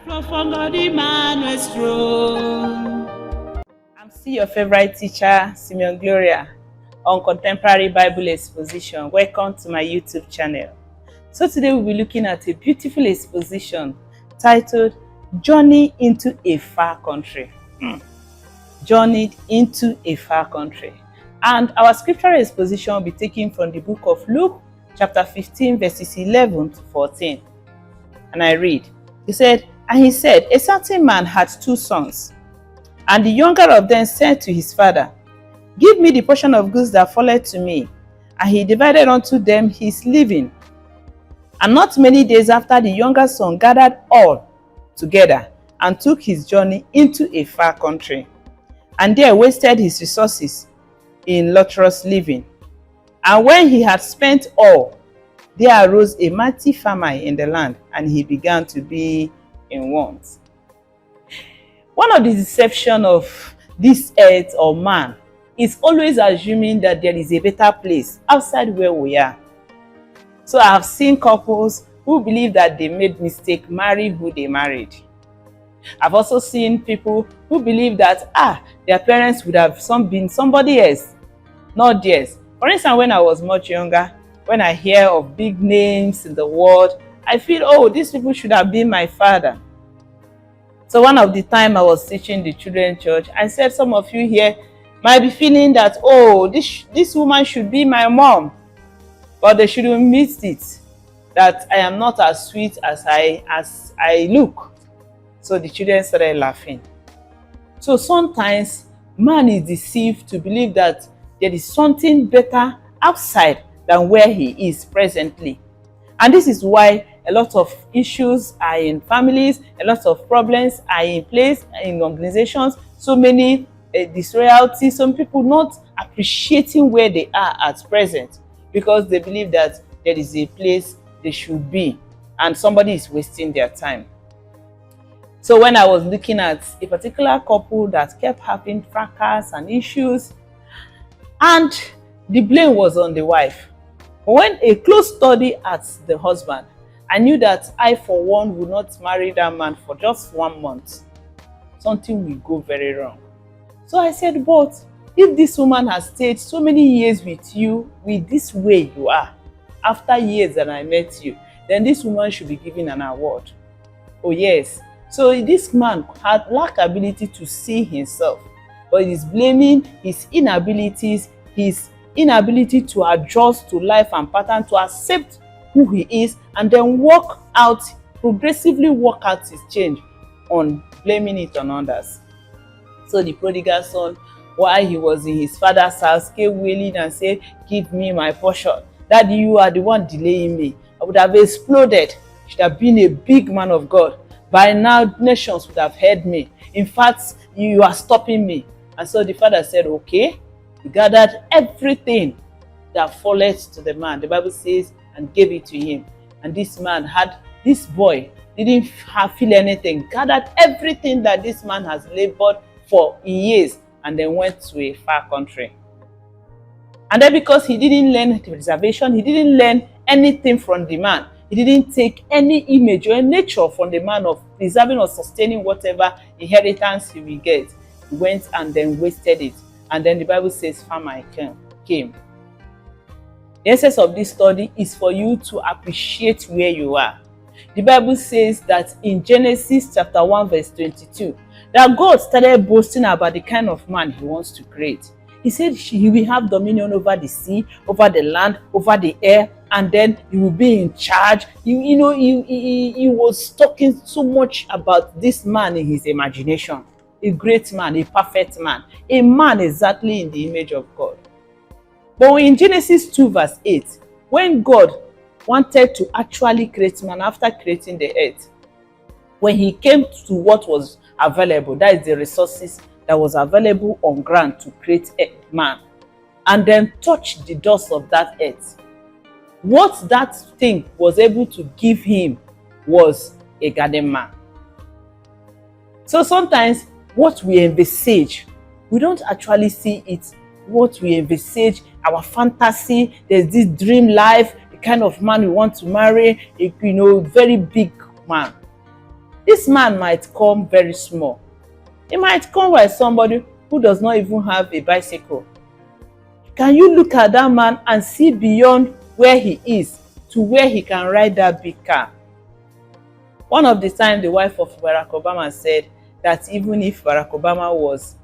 I'm still your favorite teacher, Simeon Gloria, on Contemporary Bible Exposition. Welcome to my YouTube channel. So today we'll be looking at a beautiful exposition titled Journey into a Far Country. Journeyed into a far country. And our scriptural exposition will be taken from the book of Luke, chapter 15, verses 11 to 14. And I read, he said, a certain man had 2 sons, and the younger of them said to his father, give me the portion of goods that falleth to me. And he divided unto them his living. And not many days after, the younger son gathered all together and took his journey into a far country, and there wasted his resources in luxurious living. And when he had spent all, there arose a mighty famine in the land, and he began to be in want. One of the deceptions of this earth or man is always assuming that there is a better place outside where we are. So I have seen couples who believe that they made mistake marry who they married. I've also seen people who believe that their parents would have been somebody else, not theirs. For instance, when I was much younger, when I hear of big names in the world, I feel, oh, these people should have been my father. So one of the time I was teaching the children's church, I said some of you here might be feeling that, oh, this woman should be my mom. But they shouldn't miss it, that I am not as sweet as I look. So the children started laughing. So sometimes man is deceived to believe that there is something better outside than where he is presently. And this is why a lot of issues are in families, a lot of problems are in place in organizations, so many disloyalty, some people not appreciating where they are at present because they believe that there is a place they should be and somebody is wasting their time. So when I was looking at a particular couple that kept having fracas and issues, and the blame was on the wife. When a close study at the husband, I knew that I, for one, would not marry that man for just 1 month. Something will go very wrong. So I said, but if this woman has stayed so many years with you, with this way you are, after years that I met you, then this woman should be given an award. Oh yes. So this man had lack ability to see himself, but he is blaming his inabilities, his inability to adjust to life and pattern, to accept who he is, and then progressively work out his change on blaming it on others. So the prodigal son, while he was in his father's house, came wailing and said, give me my portion. Daddy, you are the one delaying me. I would have exploded. Should have been a big man of God. By now, nations would have heard me. In fact, you are stopping me. And so the father said, okay. He gathered everything that falleth to the man, the Bible says, and gave it to him. And this boy didn't feel anything, gathered everything that this man has labored for years, and then went to a far country. And then because he didn't learn preservation, he didn't learn anything from the man. He didn't take any image or nature from the man of preserving or sustaining whatever inheritance he will get. He went and then wasted it. And then the Bible says famine came. The essence of this study is for you to appreciate where you are. The Bible says that in Genesis chapter 1 verse 22, that God started boasting about the kind of man he wants to create. He said he will have dominion over the sea, over the land, over the air, and then he will be in charge. He was talking so much about this man in his imagination. A great man, a perfect man, a man exactly in the image of God. But in Genesis 2 verse 8, when God wanted to actually create man after creating the earth, when he came to what was available, that is the resources that was available on ground to create a man, and then touch the dust of that earth, what that thing was able to give him was a garden man. So sometimes what we envisage, we don't actually see it. What we envisage, our fantasy, there's this dream life, the kind of man we want to marry, a very big man. This man might come very small. He might come by somebody who does not even have a bicycle. Can you look at that man and see beyond where he is to where he can ride that big car? One of the times, the wife of Barack Obama said that even if Barack Obama was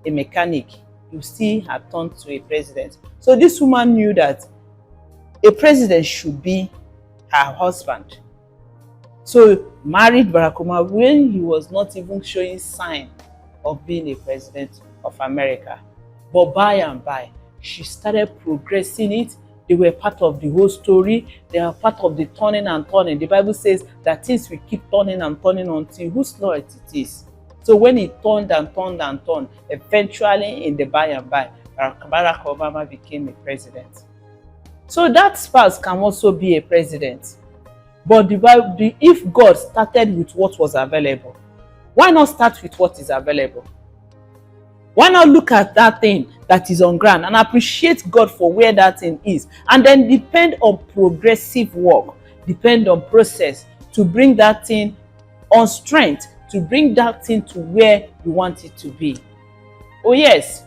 a mechanic, he would still have turned to a president. So this woman knew that a president should be her husband. So married Barack Obama when he was not even showing sign of being a president of America. But by and by, she started progressing it. They were part of the whole story. They are part of the turning and turning. The Bible says that things will keep turning and turning until whose Lord it is. So when it turned and turned and turned, eventually in the by and by, Barack Obama became a president. So that spouse can also be a president. But if God started with what was available, why not start with what is available? Why not look at that thing that is on ground and appreciate God for where that thing is, and then depend on progressive work, depend on process to bring that thing on strength, to bring that thing to where you want it to be. Oh yes,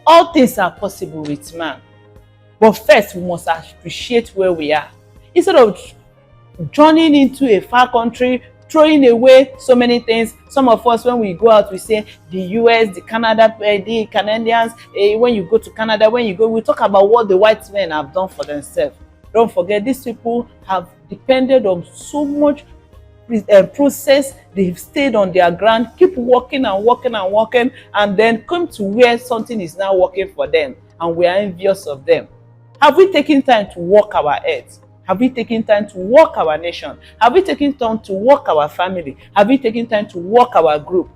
all things are possible with man. But first, we must appreciate where we are. Instead of journeying into a far country, throwing away so many things. Some of us, when we go out, we say the US, the Canada, the Canadians. When you go to Canada, we talk about what the white men have done for themselves. Don't forget, these people have depended on so much process. They've stayed on their ground, keep working and working and working, and then come to where something is now working for them, and we are envious of them. Have we taken time to work our heads? Have we taken time to work our nation? Have we taken time to work our family? Have we taken time to work our group?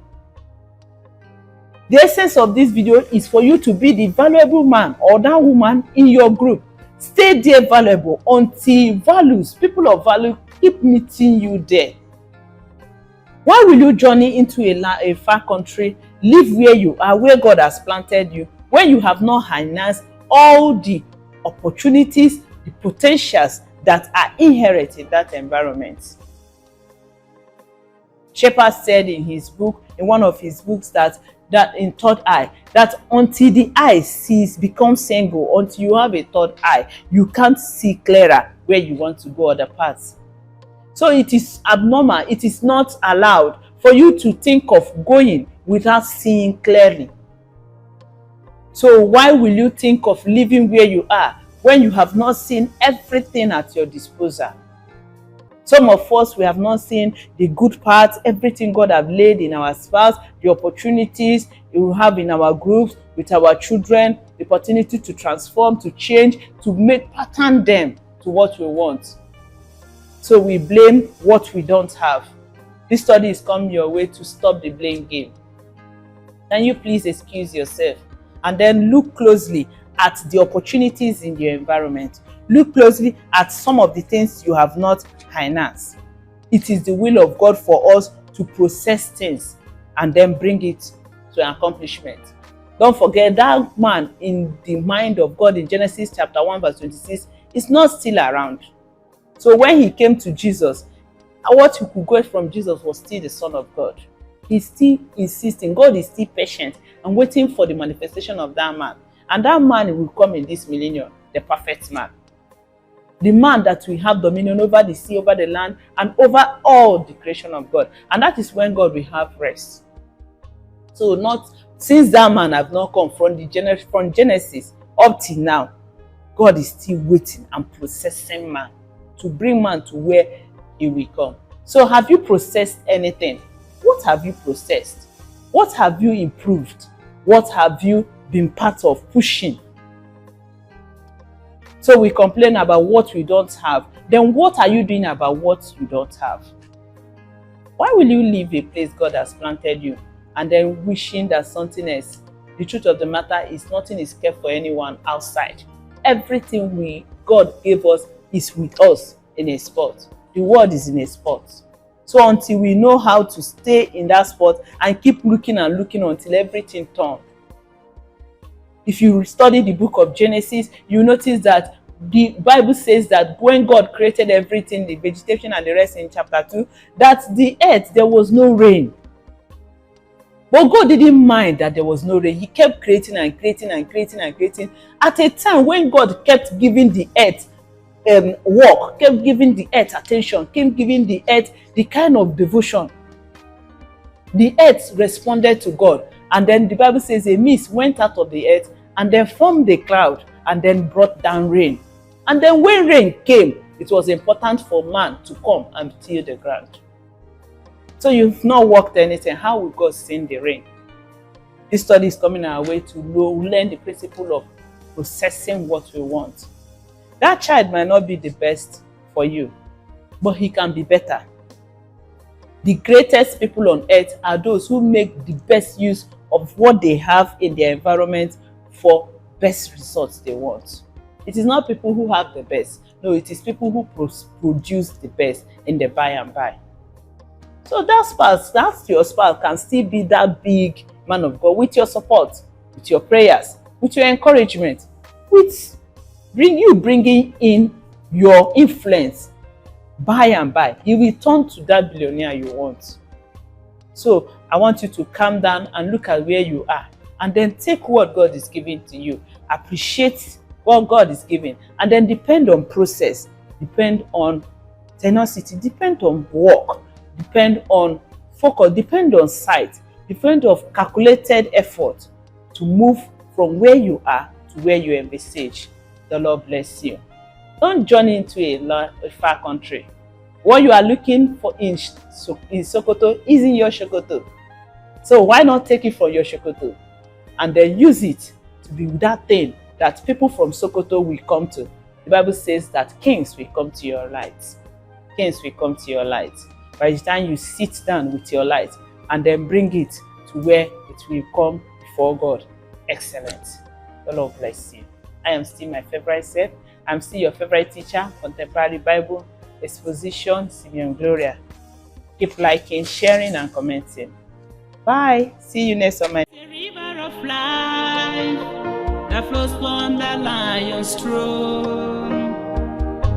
The essence of this video is for you to be the valuable man or that woman in your group. Stay there valuable until values, people of value, keep meeting you there. Why will you journey into a far country, live where you are, where God has planted you, when you have not harnessed all the opportunities, the potentials that are inherent in that environment? Shepard said in one of his books that in third eye, that until the eye becomes single, until you have a third eye, you can't see clearer where you want to go other paths. So it is abnormal, it is not allowed for you to think of going without seeing clearly. So why will you think of living where you are when you have not seen everything at your disposal? Some of us, we have not seen the good parts, everything God has laid in our spouse, the opportunities we have in our groups, with our children, the opportunity to transform, to change, to pattern them to what we want. So we blame what we don't have. This study is coming your way to stop the blame game. Can you please excuse yourself and then look closely at the opportunities in your environment? Look closely at some of the things you have not harnessed. It is the will of God for us to process things and then bring it to an accomplishment. Don't forget, that man in the mind of God in Genesis chapter 1 verse 26 is not still around. So when he came to Jesus, what he could get from Jesus was still the Son of God. He's still insisting. God is still patient and waiting for the manifestation of that man. And that man will come in this millennium, the perfect man. The man that will have dominion over the sea, over the land, and over all the creation of God. And that is when God will have rest. So not since that man have not come from Genesis up till now, God is still waiting and processing man to bring man to where he will come. So have you processed anything? What have you processed? What have you improved? What have you been part of pushing? So we complain about what we don't have. Then what are you doing about what you don't have? Why will you leave a place God has planted you and then wishing that something else? The truth of the matter is nothing is kept for anyone outside. Everything God gave us is with us in a spot. The world is in a spot. So until we know how to stay in that spot and keep looking and looking until everything turns. If you study the book of Genesis, you notice that the Bible says that when God created everything, the vegetation and the rest in chapter 2, that the earth, there was no rain. But God didn't mind that there was no rain. He kept creating and creating and creating and creating. At a time when God kept giving the earth work, kept giving the earth attention, kept giving the earth the kind of devotion, the earth responded to God. And then the Bible says a mist went out of the earth and then formed a cloud and then brought down rain. And then when rain came, it was important for man to come and till the ground. So you've not worked anything. How will God send the rain? This study is coming our way to learn the principle of processing what we want. That child might not be the best for you, but he can be better. The greatest people on earth are those who make the best use of what they have in their environment for best results they want. It is not people who have the best. No, it is people who produce the best in the by and by. So that's your spouse can still be that big man of God with your support, with your prayers, with your encouragement, with bringing in your influence. By and by, you will turn to that billionaire you want. So I want you to calm down and look at where you are, and then take what God is giving to you. Appreciate what God is giving, and then depend on process, depend on tenacity, depend on work, depend on focus, depend on sight, depend on calculated effort to move from where you are to where you envisage. The Lord bless you. Don't journey into a far country. What you are looking for in Sokoto is in your Sokoto. So why not take it from your Sokoto and then use it to be that thing that people from Sokoto will come to? The Bible says that kings will come to your light. Kings will come to your light. By the time you sit down with your light and then bring it to where it will come before God. Excellent. The Lord bless you. I am still my favorite self. I'm still your favorite teacher, Contemporary Bible Exposition, Simeon Gloria. Keep liking, sharing, and commenting. Bye. See you next on my river of life that flows from the lion's throne.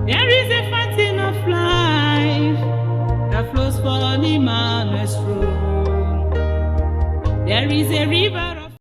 There is a fountain of life that flows from Emmanuel's throne. There is a river